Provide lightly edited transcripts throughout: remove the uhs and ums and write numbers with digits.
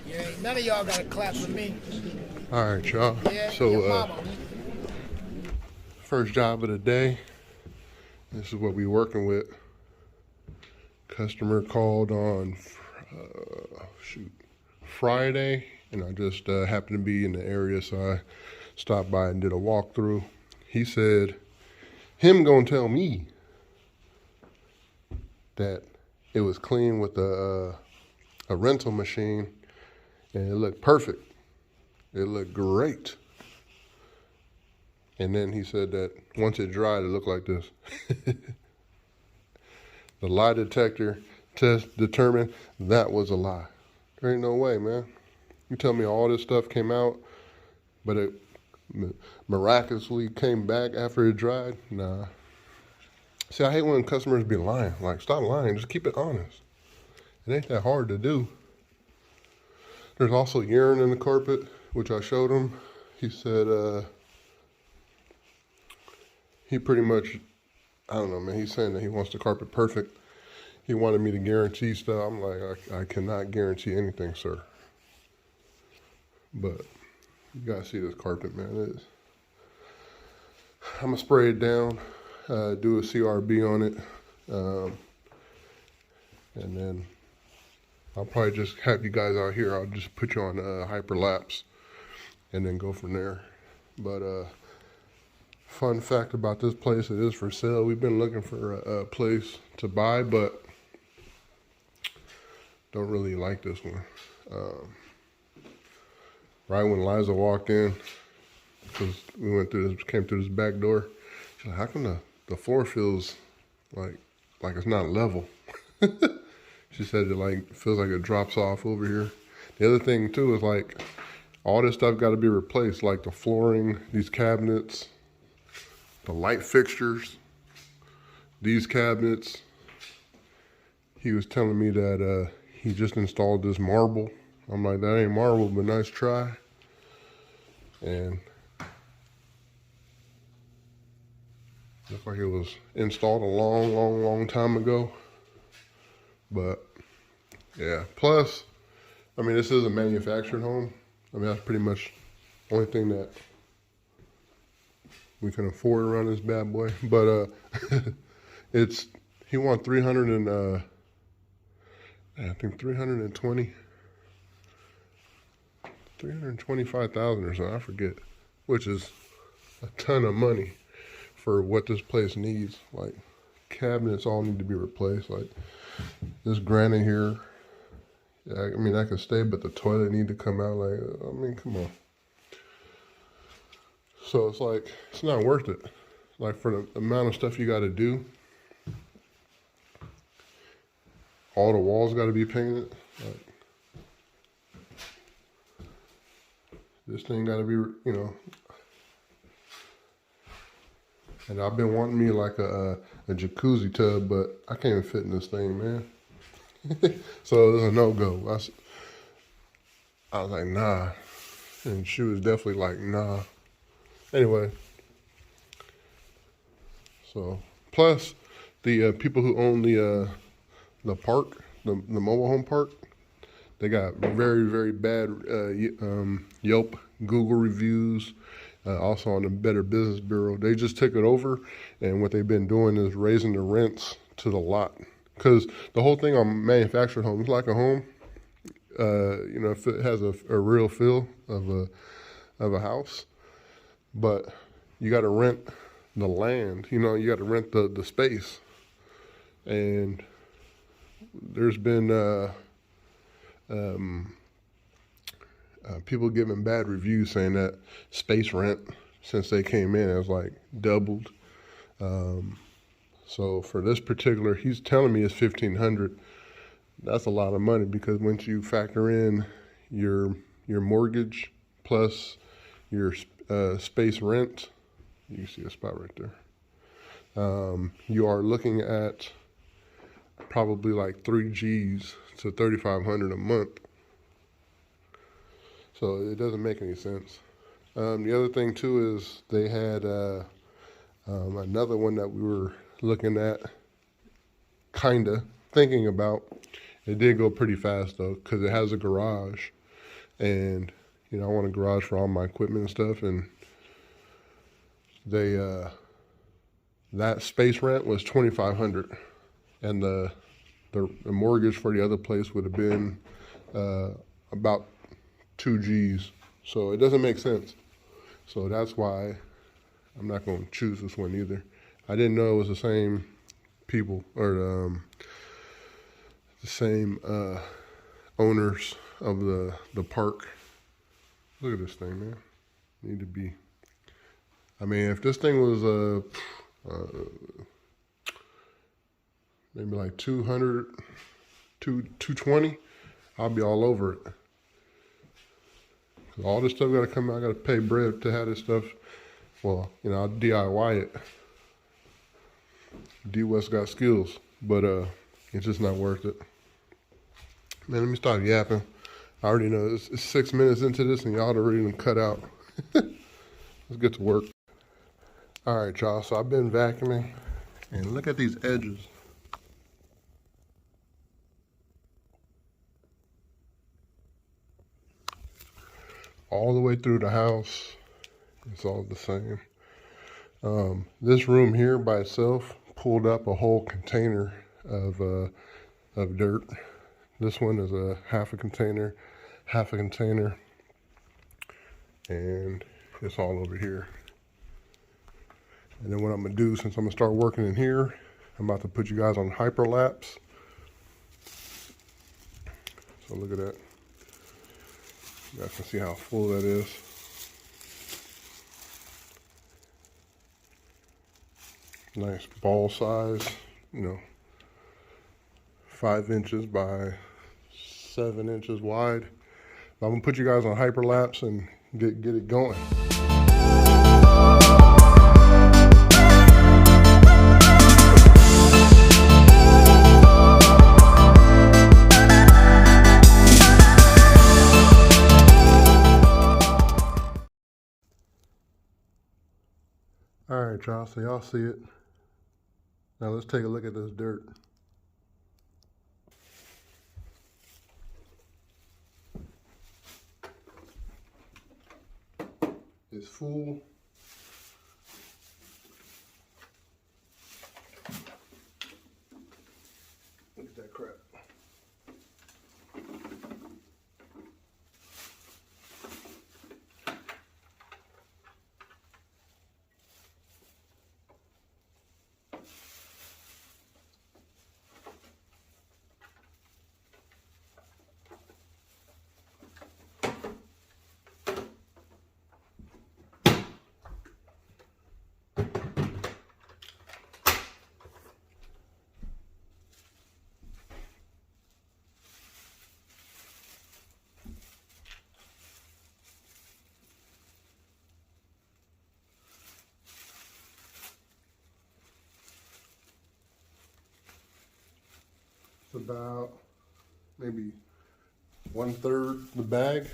Yeah, ain't none of y'all got to clap for me. All right, y'all. Yeah, So, your mama. first job of the day. This is what we working with. Customer called on Friday, and I just happened to be in the area, so I stopped by and did a walkthrough. He said, him gonna tell me that it was clean with a rental machine, and it looked perfect. It looked great. And then he said that once it dried, it looked like this. The lie detector test determined that was a lie. There ain't no way, man. You tell me all this stuff came out, but it miraculously came back after it dried? Nah. See, I hate when customers be lying. Like, stop lying. Just keep it honest. It ain't that hard to do. There's also urine in the carpet, which I showed him. He said he pretty much, I don't know, man. He's saying that he wants the carpet perfect. He wanted me to guarantee stuff. I'm like, I cannot guarantee anything, sir. But you gotta see this carpet, man. I'm gonna spray it down, do a CRB on it, and then I'll probably just have you guys out here. I'll just put you on hyperlapse and then go from there. But fun fact about this place, it is for sale. We've been looking for a place to buy, but don't really like this one. Right when Liza walked in, because we came through this back door, she's like, how come the floor feels like it's not level? She said it feels like it drops off over here. The other thing too is like all this stuff got to be replaced, like the flooring, these cabinets, the light fixtures, these cabinets. He was telling me that he just installed this marble. I'm like, that ain't marble, but nice try. And looked like it was installed a long time ago. But yeah, plus, I mean, this is a manufactured home. I mean, that's pretty much the only thing that we can afford around this bad boy. But he won 300 and I think 325,000 or so, I forget, which is a ton of money for what this place needs. Like, cabinets all need to be replaced. Like, this granite here, yeah, I mean, that can stay, but the toilet need to come out. Like, I mean, come on. So it's like, it's not worth it. Like, for the amount of stuff you got to do, all the walls got to be painted. Like, this thing got to be, you know. And I've been wanting me like a jacuzzi tub, but I can't even fit in this thing, man. So it's a no-go. I was like, nah. And she was definitely like, nah. Anyway. So, plus, the people who own the park, the mobile home park, they got very bad Yelp, Google reviews, also on the Better Business Bureau. They just took it over, and what they've been doing is raising the rents to the lot. Because the whole thing on manufactured homes, like a home, you know, if it has a real feel of a house, but you got to rent the land. You know, you got to rent the space, and there's been people giving bad reviews saying that space rent since they came in has like doubled. So for this particular, he's telling me it's $1,500. That's a lot of money, because once you factor in your mortgage plus your space rent, you can see a spot right there. You are looking at probably like 3 G's to $3,500 a month. So it doesn't make any sense. The other thing too is they had another one that we were looking at, kinda thinking about, It did go pretty fast though, because it has a garage, and you know I want a garage for all my equipment and stuff, and they that space rent was $2,500, and the mortgage for the other place would have been about 2 G's. So it doesn't make sense. So that's why I'm not going to choose this one either. I didn't know it was the same people, or the same owners of the park. Look at this thing, man. Need to be. I mean, if this thing was maybe like 200, 220, I'll be all over it. All this stuff got to come out. I got to pay bread to have this stuff. Well, you know, I'll DIY it. DWES got skills, but it's just not worth it. Man, let me stop yapping. I already know it's 6 minutes into this, and y'all already done cut out. Let's get to work. All right, y'all. So I've been vacuuming, and look at these edges. All the way through the house, it's all the same. This room here by itself pulled up a whole container of dirt. This one is a half a container, and it's all over here. And then what I'm gonna do, since I'm gonna start working in here, I'm about to put you guys on hyperlapse. So look at that. You guys can see how full that is. Nice ball size, you know, 5 inches by 7 inches wide. I'm gonna put you guys on hyperlapse and get it going. All right, y'all, so y'all see it. Now let's take a look at this dirt. It's full. Look at that crap. About maybe 1/3 the bag.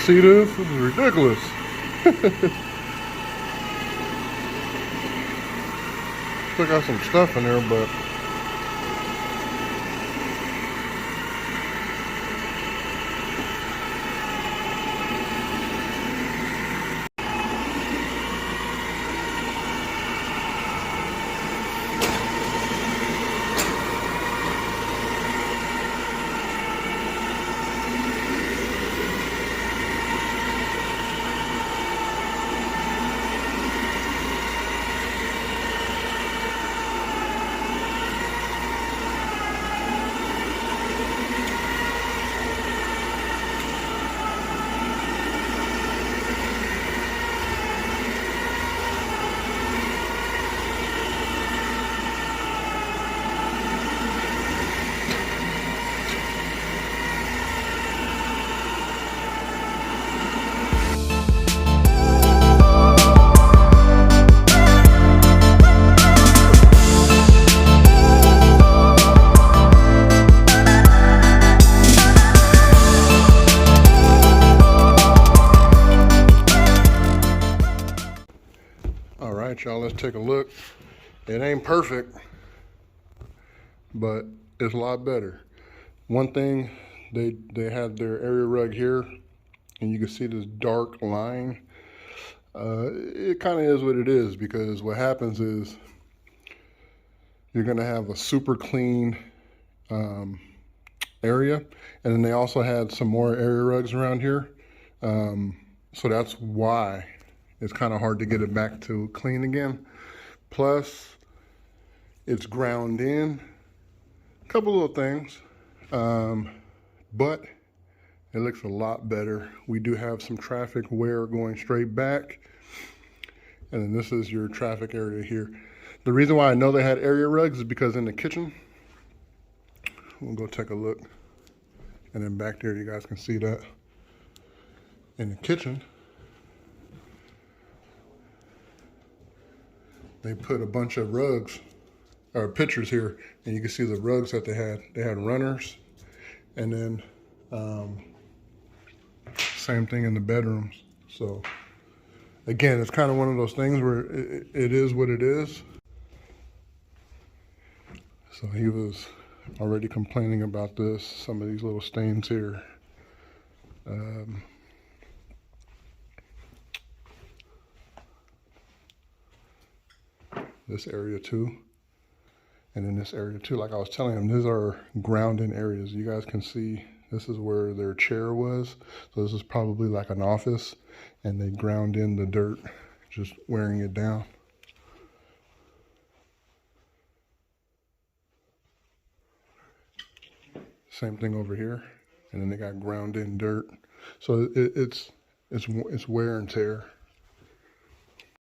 See this? This is ridiculous. Still got some stuff in there, but right, y'all, let's take a look. It ain't perfect, but it's a lot better. One thing, they had their area rug here, and you can see this dark line. It kind of is what it is, because what happens is you're gonna have a super clean area, and then they also had some more area rugs around here. So that's why it's kind of hard to get it back to clean again. Plus, it's ground in. A couple little things, but it looks a lot better. We do have some traffic wear going straight back. And then this is your traffic area here. The reason why I know they had area rugs is because in the kitchen, we'll go take a look. And then back there, you guys can see that. In the kitchen, they put a bunch of rugs, or pictures here, and you can see the rugs that they had. They had runners, and then same thing in the bedrooms. So again, it's kind of one of those things where it is what it is. So he was already complaining about this, some of these little stains here. This area too. And in this area too, like I was telling him, these are ground-in areas. You guys can see this is where their chair was. So this is probably like an office, and they ground in the dirt, just wearing it down. Same thing over here, and then they got ground in dirt. So it's wear and tear.